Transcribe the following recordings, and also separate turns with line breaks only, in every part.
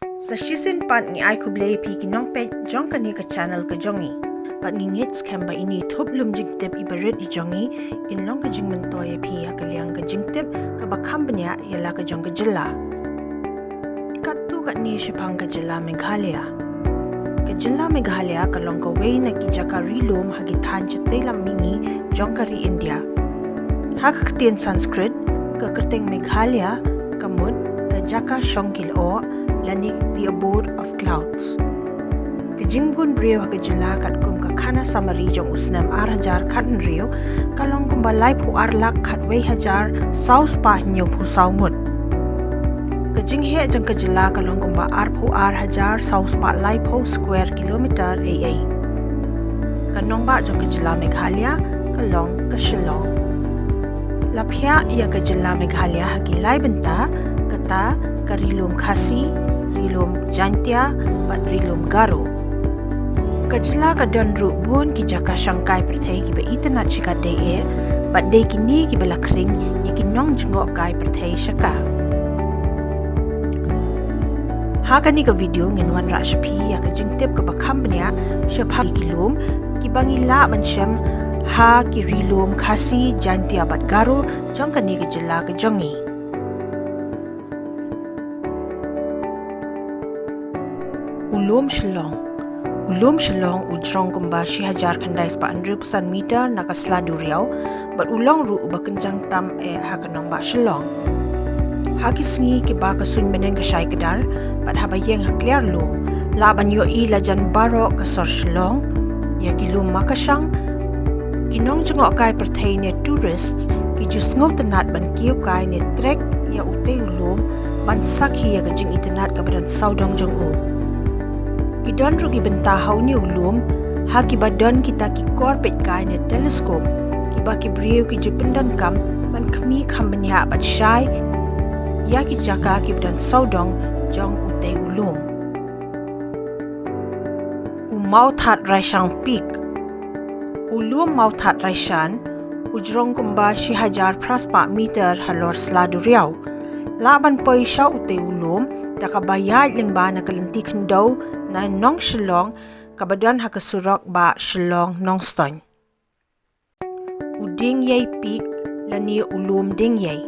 Sa shisin pan ni ai kublei pi kinong pe jong kani ka channel ka jongi. Pat ni ngits kamba ini thup lum jing tip ibaret I jongi in long ka jing mentoya pi ka liang ka jing tip ka ba kambanya yala ka jong ka jilla. Katu kat ni shipang ka jilla Meghalaya. Ka jilla Meghalaya ka long ka way na ki jaka rilum hagi than chitay mingi jong ka ri India. Haka katien Sanskrit ka kerteng Meghalaya ka mud ka jaka shongkil o lanik the Abode of Clouds. Kajingbun rio ha kajila kat kum ka khana samari jong usnam 8,000 katan rio kalong kum balai pu arlak khat wei hajar saus pa nyo pu saumut. Kajing he jang kajila kalong kum ba ar pu ar hajar saus pa lai pu square kilometer AA. Kanong ba jong kajila Meghalaya kalong ka Shillong. Lapya ia kajila Meghalaya hagi lai benta kata karilum Khasi, rilum jantia, pat rilum garo. Kajila ka donru bun ki jaka shangkai perthai ki ba itanat shika dee, pat dee ki ni ki bala kring ya ki nong jengok kai perthai shaka. Haka ni ka video ngenwan ra shapi ya ka jingtip ka bakam banya shapha ki lum ki bangi la ban shem ha ki rilum Khasi jantia pat garo jong ka ni ka jila ka jongi. Ulum Shillong ujrong kumba 6,000 khandai spa 100% meter nakasla duriau but ulong ru uba kenjang tam hakanong ba Shillong. Haki sngi ki ba ka sun meneng ka shai kedar but habayeng clear lum laban yo I lajan baro ka sor Shillong ya ki lum makashang kinong jengok kai perthai ne tourists ki jus ngau tenat ban kiu kai ne trek ya ute ulum ban sakhi ya ka jing itenat ka badan saudong jong u. Kidon rugi benta hau ni ulum, ha ki badon kita ki korbet kai ne teleskop, ki ba ki brieu ki jupendan kam, ban kami kambanya bat shai, ya ki jaka ki badan saudong jong ute ulum. Mau that raishang peak. Ulum mau that raishan, ujrong kumba 6,000 praspa meter halor sladu riau. Laban poi sya ute ulum, dakabayad lang ba nakalanti kendaw na nong Shillong kabadan hakasurok ba Shillong nong ston. Uding yay peak lani ulum ding yay.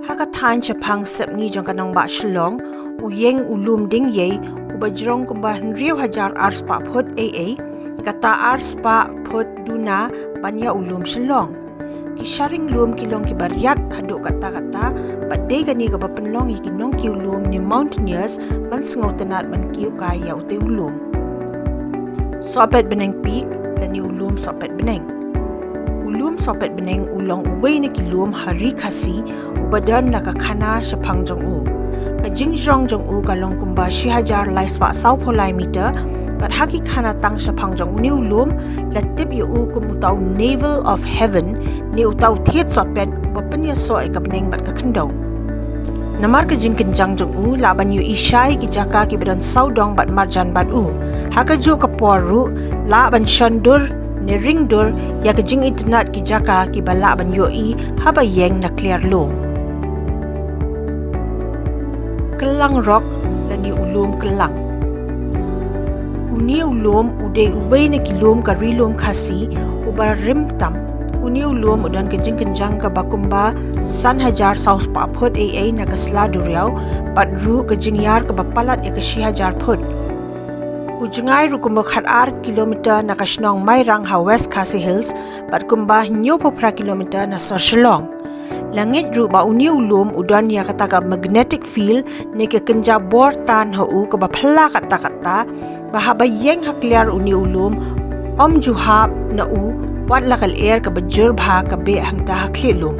Hakatan chapang sepni jong kanong ba Shillong uyeng ulum ding yay ubajrong kumba 1,000 arspa phut AA kata arspa phut duna banya ulum Shillong. Kisharing lum kilong kibaryat haduk kata-kata padai gani ka bapenlong ikinong ki ulum ni mountaineers man sengau tenat man kiu kaya ute ulum. Sopet beneng peak lani ulum sopet beneng. Ulum sopet beneng ulong uway na kilum hari Khasi ubadan laka khana shapang jong u. Kajing jong u kalong kumba 6,000 lai spa sau polai meter but haki khana tang shapang jong ni ulum latip yu u kumutaw navel of heaven ni utaw thiet sopet bapanya so ay kabneng bat kakendau. Namar ka jing kenjang jong u laban yu ishai ki jaka ki badan saudong bat marjan bat u. Haka jo ka poru laban shondur ni ringdur ya ka jing itnat ki jaka ki bala ban yu I habayeng na clear lum. Kelang rock lani ulum kelang. Uni ulum uday uway na kilum ka rilum Khasi ubar rimtam. Uni ulum udan kajing kenjang ka bakumba 1,000 saus pa phut AA na kasla duriau pat ru kajing yar ka bapalat ya ka 6,000 phut. Ujungay ru kumba khatar kilometer na kasnong mayrang ha West Khasi Hills pat kumba nyo popra kilometer na sa Shillong. Langit ru ba uni ulum udan ya kata ka magnetic field ni ka kenja bor tan hau ka baphala kata-kata bahabayeng hakliar uni ulum om juhab na u wat lakal air ka bajur bha ka be hangta haklilum.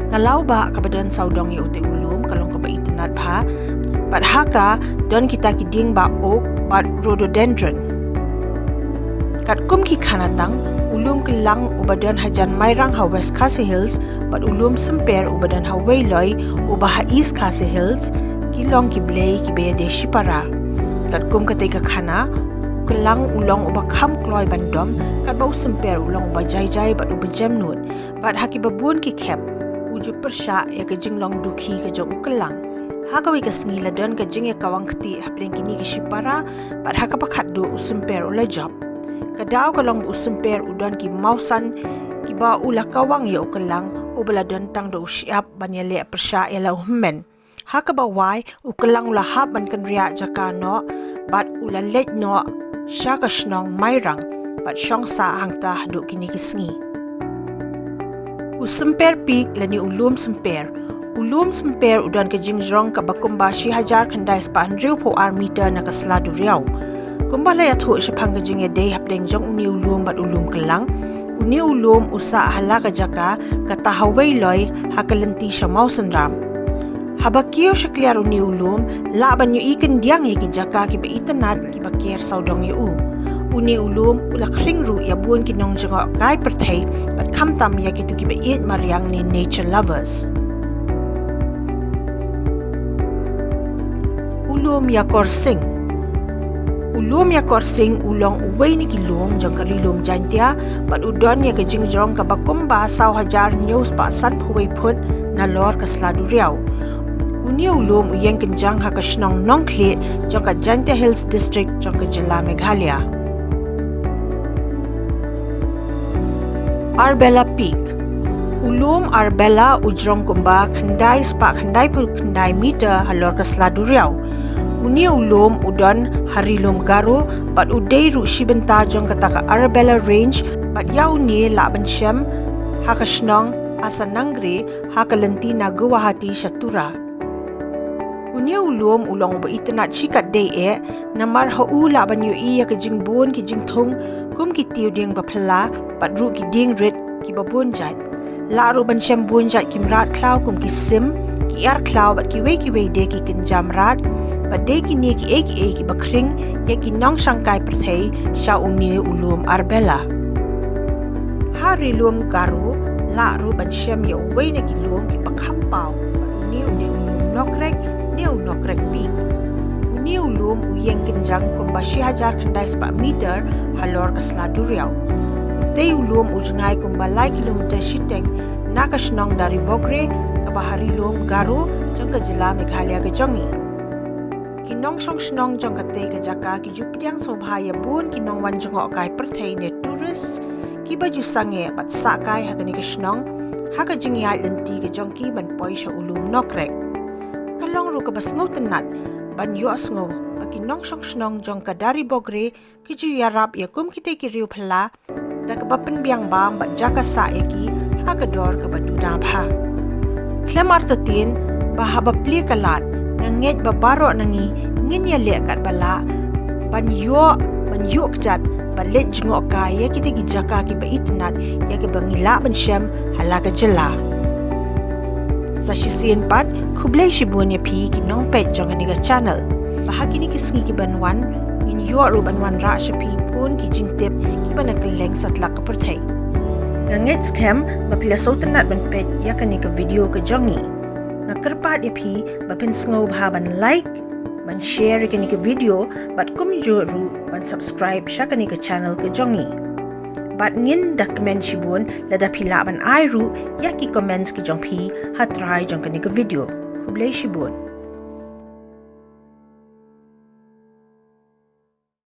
Kalau ba ka badan saudong ya ute ulum kalong ka ba itanat bha pat haka don kita kiding ba oak bat rhododendron. Kat kum ki khanatang ulum kelang ubadan hajan mayrang ha West Khasi Hills but ulum semper ubadan ha Wayloi uba ha East Khasi Hills kilong ki blay ki be de shipara. Kat kum katay ka khana kelang ulong uba kham kloy bandom kat ba semper ulong uba jai but uba jamnut but haki babun ki khep uju persha ya ka jinglong dukhi ka jong kelang Hakawi kasngi ladon ka jing ya kawang keti hapleng kini kishipara pat hakapakat do usemper ula job. Kadao kalong usemper udon ki mausan ki ba ula kawang ya ukelang ubaladon tang do usiap banyale persya ela uhmen. Hakabawai ukelang ula hap ban kan riak jaka no bat ula lej no syaka shnong mairang bat syong sa hangtah do kini kisngi. Usemper pik lani ulum semper. Ulum semper udan ke jingjrong ka bakumba shi hajar khandai span riu po meter na ka sladu riau. Kumba la ya thu shapang ka jing ya dei hapdeng jong uni ulum bat ulum kelang. Uni ulum usa hala ka jaka ka tahawai loi hakalenti sha mausan ram. Habakio shakliar uni ulum la ban yu ikan diang ye ki jaka ki ba itanat ki bakir saudong yu. Uni ulum ula kring ru ya buon ki nong jengok kai perthai bat kamtam ya ki tu ki ba it mariang ni nature lovers. Ulum ya korsing. Ulum ya korsing ulong uway ni kilum jang karilum jantia bat udon ya ke jingjong ka bakumba saw hajar news pa san phuway put na lor ka sladu riau. Uni ulum uyeng kenjang ha ka shnong nongkhle jang ka Jantia Hills District jang ka Jilla Meghalaya. Arbella Peak. Ulum Arbella ujrong kumba khandai spa khandai pu khandai meter halor ka sladu riau. Uni ulum udon harilum garu bat udai ru shibenta jong kataka Arbella Range bat ya uni la bansyam hakashnong asanangre hakalenti na Guwahati Shatura. Uni ulum ulong ba itanat chikat day namar hau la ban yu iya ka jingbon ki jingthong kum ki tiu ding ba phala bat ru ki ding red ki babon jat. La ru bansyam bon jat kimrat klau kum ki sim ki ar klau bat ki wei de ki kinjamrat bat de ki ni ki ki bakring ya ki nong sangkai perthai sha uni ulum Arbella. Harilum garu la ru bansyam ya wei na ki lum ki bakhampau bat uni ulum nokrek neu nokrek pik. Uni ulum uyeng kenjang kumbashi hajar khandai spa meter halor ka sladu riau. Utei ulum ujngai kumbalai kilometer shiteng nakashnong dari Bogre ka baharilum garu jang ka Jilla Meghalaya ka jongi. Kinong shnong jong ka te ka jaka ki jupiang sobhaya bun kinong wan jongok kai perthai ne tourists ki baju sange bat sakai hakani ka shnong haka jingyai lenti ka jongki ban poi sha ulum nokrek. Kalong ru ka basngo tenat ban yu asngo bakinong shnong jong ka dari Bogre ki ju yarap ya kum kite ki riu phala da ka bapen biang bam bat jaka sa eki haka dor ka baduna bha. Klemar tatin bahaba pli kalat nganget babaro nangi nginya le kat bala ban yu kjat balet jengok ka ya kite gi jaka ki ba itnat ya ke bangila ban syam halaka jela. Sa shisien pat khublai shibun ya phi ki nong pet jong ani ga channel bahagi ni kisngi ki banwan ngin yu ru banwan ra shapi pun ki jingtep ki bana keleng satlak ka perthai. Nganget scam bapila sautanat ban pet ya kani ka video ka jongi. Ngakerpat ya phi bapin sngo bha ban like ban share kani ka video bat kum ju ru ban subscribe sha kani ka channel ka jongi. Bat ngin dokumen shibun lada pila ban ai ru ya ki comments ki jong phi ha try jong kani ka video. Khublai shibun.